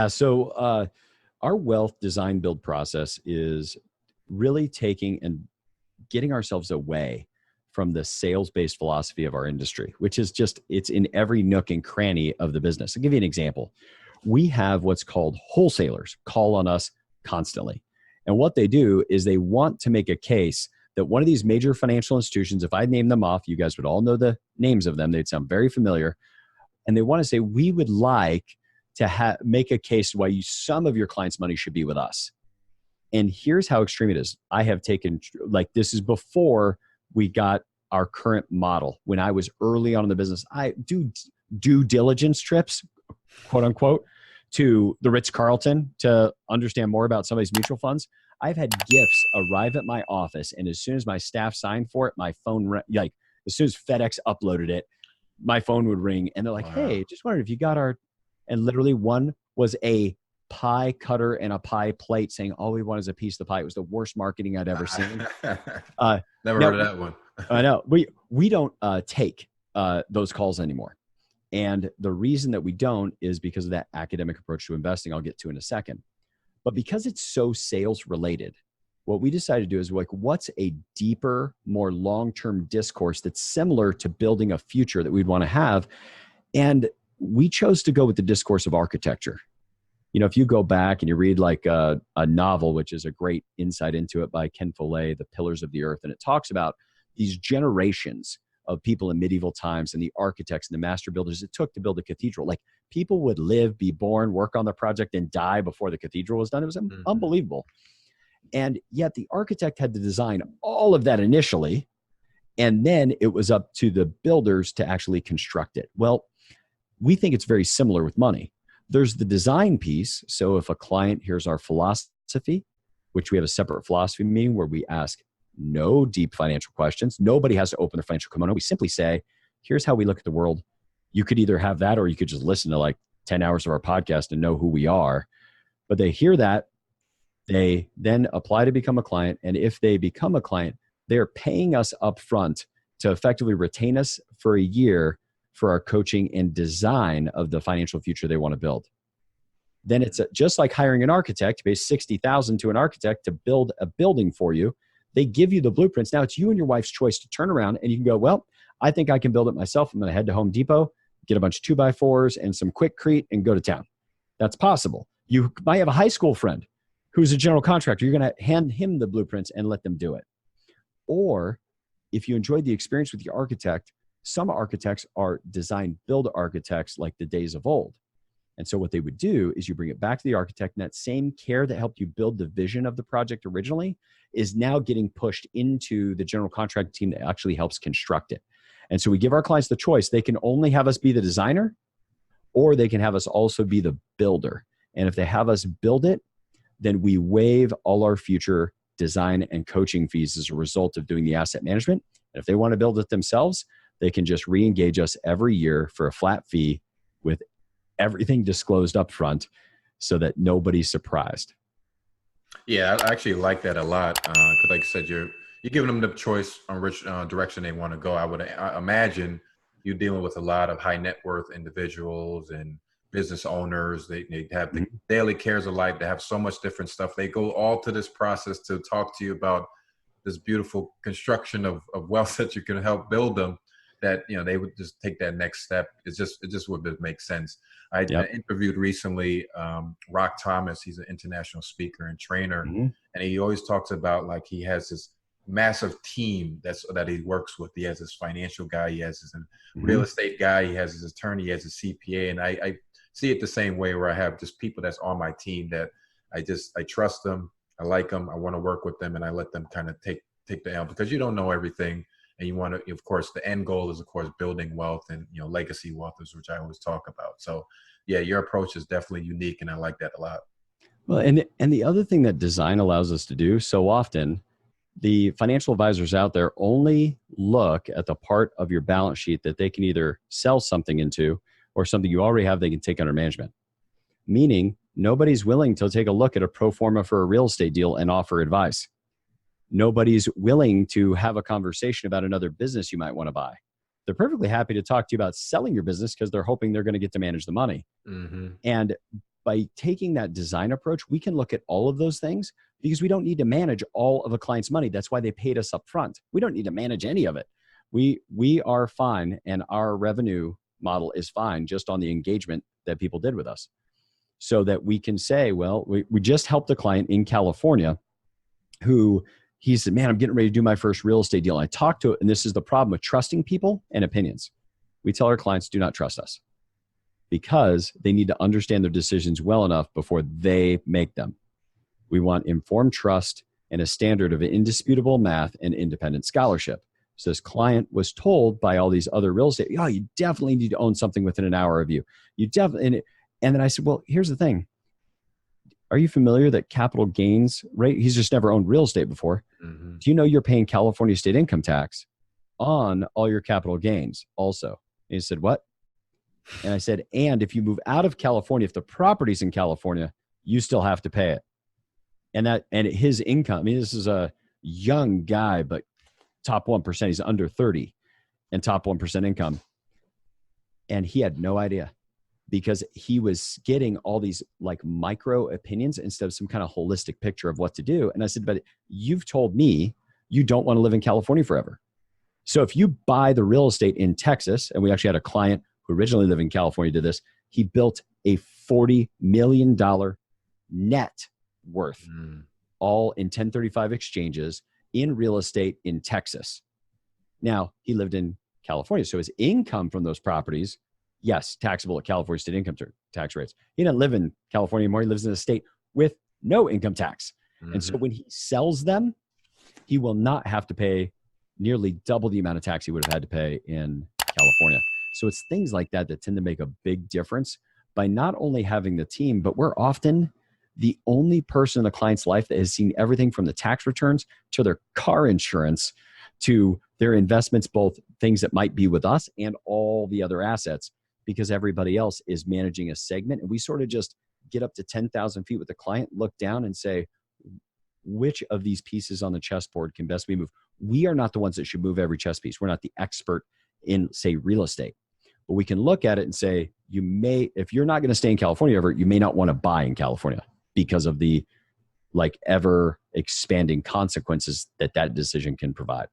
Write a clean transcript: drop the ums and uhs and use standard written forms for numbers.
Our wealth design build process is really taking and getting ourselves away from the sales-based philosophy of our industry, which is just, it's in every nook and cranny of the business. I'll give you an example. We have what's called wholesalers call on us constantly. And what they do is they want to make a case that one of these major financial institutions, if I name them off, you guys would all know the names of them. They'd sound very familiar. And they want to say, we would like to make a case why some of your clients' money should be with us. And here's how extreme it is. I have taken, this is before we got our current model. When I was early on in the business, I do due diligence trips, quote unquote, to the Ritz-Carlton to understand more about some of these mutual funds. I've had gifts arrive at my office, and as soon as my staff signed for it, my phone, as soon as FedEx uploaded it, my phone would ring, and they're like, wow. Hey, just wondered if you got our, and literally one was a pie cutter and a pie plate saying, all we want is a piece of the pie. It was the worst marketing I'd ever seen. Never heard of that one. I know. We don't take those calls anymore. And the reason that we don't is because of that academic approach to investing I'll get to in a second. But because it's so sales related, what we decided to do is what's a deeper, more long-term discourse that's similar to building a future that we'd want to have? And we chose to go with the discourse of architecture. If you go back and you read a novel, which is a great insight into it by Ken Follett, The Pillars of the Earth, and it talks about these generations of people in medieval times and the architects and the master builders it took to build a cathedral. People would live, be born, work on the project, and die before the cathedral was done. It was unbelievable. And yet the architect had to design all of that initially, and then it was up to the builders to actually construct it. Well, we think it's very similar with money. There's the design piece. So if a client hears our philosophy, which we have a separate philosophy meeting where we ask no deep financial questions. Nobody has to open their financial kimono. We simply say, here's how we look at the world. You could either have that or you could just listen to 10 hours of our podcast and know who we are. But they hear that. They then apply to become a client. And if they become a client, they're paying us up front to effectively retain us for a year for our coaching and design of the financial future they want to build. Then it's just like hiring an architect. You pay $60,000 to an architect to build a building for you. They give you the blueprints. Now it's you and your wife's choice to turn around and you can go, well, I think I can build it myself. I'm going to head to Home Depot, get a bunch of 2x4s and some Quickcrete and go to town. That's possible. You might have a high school friend who's a general contractor. You're going to hand him the blueprints and let them do it. Or if you enjoyed the experience with the architect, some architects are design build architects like the days of old. And so what they would do is you bring it back to the architect, and that same care that helped you build the vision of the project originally is now getting pushed into the general contract team that actually helps construct it. And so we give our clients the choice. They can only have us be the designer, or they can have us also be the builder. And if they have us build it, then we waive all our future design and coaching fees as a result of doing the asset management. And if they want to build it themselves, they can just re-engage us every year for a flat fee with everything disclosed up front so that nobody's surprised. Yeah, I actually like that a lot. Because like I said, you're giving them the choice on which direction they want to go. I imagine you're dealing with a lot of high net worth individuals and business owners. They have the daily cares of life. They have so much different stuff. They go all to this process to talk to you about this beautiful construction of wealth that you can help build them, that, they would just take that next step. It just would make sense. I interviewed recently Rock Thomas. He's an international speaker and trainer. Mm-hmm. And he always talks about he has this massive team that he works with. He has his financial guy, he has his real estate guy, he has his attorney, he has his CPA. And I see it the same way, where I have just people that's on my team that I trust them, I like them, I want to work with them, and I let them kind of take the helm, because you don't know everything. And you want to, of course, the end goal is, of course, building wealth and, legacy wealth, which I always talk about. So yeah, your approach is definitely unique, and I like that a lot. Well, and the other thing that design allows us to do so often, the financial advisors out there only look at the part of your balance sheet that they can either sell something into or something you already have they can take under management. Meaning nobody's willing to take a look at a pro forma for a real estate deal and offer advice. Nobody's willing to have a conversation about another business you might want to buy. They're perfectly happy to talk to you about selling your business because they're hoping they're going to get to manage the money. Mm-hmm. And by taking that design approach, we can look at all of those things because we don't need to manage all of a client's money. That's why they paid us up front. We don't need to manage any of it. We are fine, and our revenue model is fine just on the engagement that people did with us. So that we can say, well, we just helped a client in California who he said, man, I'm getting ready to do my first real estate deal. And I talked to it, and this is the problem with trusting people and opinions. We tell our clients, do not trust us, because they need to understand their decisions well enough before they make them. We want informed trust and a standard of indisputable math and independent scholarship. So this client was told by all these other real estate, oh, you definitely need to own something within an hour of you. You definitely, and then I said, well, here's the thing. Are you familiar that capital gains rate? He's just never owned real estate before. Mm-hmm. Do you know you're paying California state income tax on all your capital gains also? And he said, what? And I said, and if you move out of California, if the property's in California, you still have to pay it. And his income, I mean, this is a young guy, but top 1%, he's under 30 and top 1% income. And he had no idea, because he was getting all these like micro opinions instead of some kind of holistic picture of what to do. And I said, but you've told me you don't want to live in California forever. So if you buy the real estate in Texas, and we actually had a client who originally lived in California did this, he built a $40 million net worth, all in 1035 exchanges in real estate in Texas. Now, he lived in California, so his income from those properties, yes, taxable at California state income tax rates. He doesn't live in California anymore. He lives in a state with no income tax. Mm-hmm. And so when he sells them, he will not have to pay nearly double the amount of tax he would have had to pay in California. So it's things like that that tend to make a big difference by not only having the team, but we're often the only person in the client's life that has seen everything from the tax returns to their car insurance to their investments, both things that might be with us and all the other assets, because everybody else is managing a segment. And we sort of just get up to 10,000 feet with the client, look down and say, which of these pieces on the chessboard can best be moved? We are not the ones that should move every chess piece. We're not the expert in, say, real estate. But we can look at it and say, you may, if you're not going to stay in California ever, you may not want to buy in California because of the like ever expanding consequences that decision can provide.